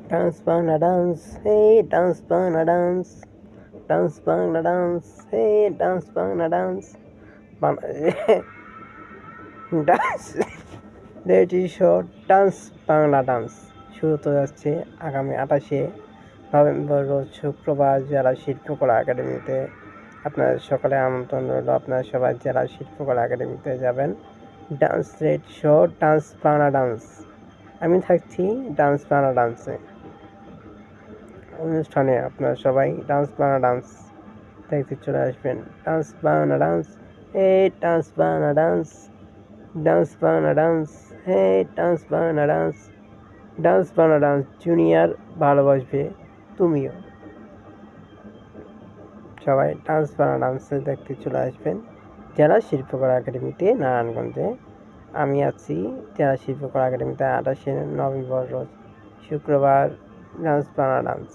Dance Bangla dance, hey dance Bangla dance, dance Bangla dance, hey dance Bangla dance, dance reality show dance Bangla dance শুরু হতে যাচ্ছে আগামী 28শে November রোজ শুক্রবার জেলা শিল্পকলা একাডেমিতে। আপনাদের সকালে আমন্ত্রণ রইল, আপনারা সবাই জেলা শিল্পকলা একাডেমিতে যাবেন। Dance reality show dance Bangla dance, আমি থাকছি ডান্স বাংলা ডান্সে অনুষ্ঠানে। আপনারা সবাই ডান্স বাংলা ডান্স দেখতে চলে আসবেন। ডান্স বাংলা ডান্স, এই dance Bangla dance, dance Bangla dance, হে dance Bangla dance, dance Bangla dance junior ভালোবাসবে তুমিও। সবাই ডান্স বাংলা ডান্স দেখতে চলে আসবেন জেলা শিল্পকলা একাডেমিতে নারায়ণগঞ্জে। আমি আছি জেলা শিল্পকলা একাডেমিতে 28শে নভেম্বর রোজ শুক্রবার ডান্স বাংলা ডান্স।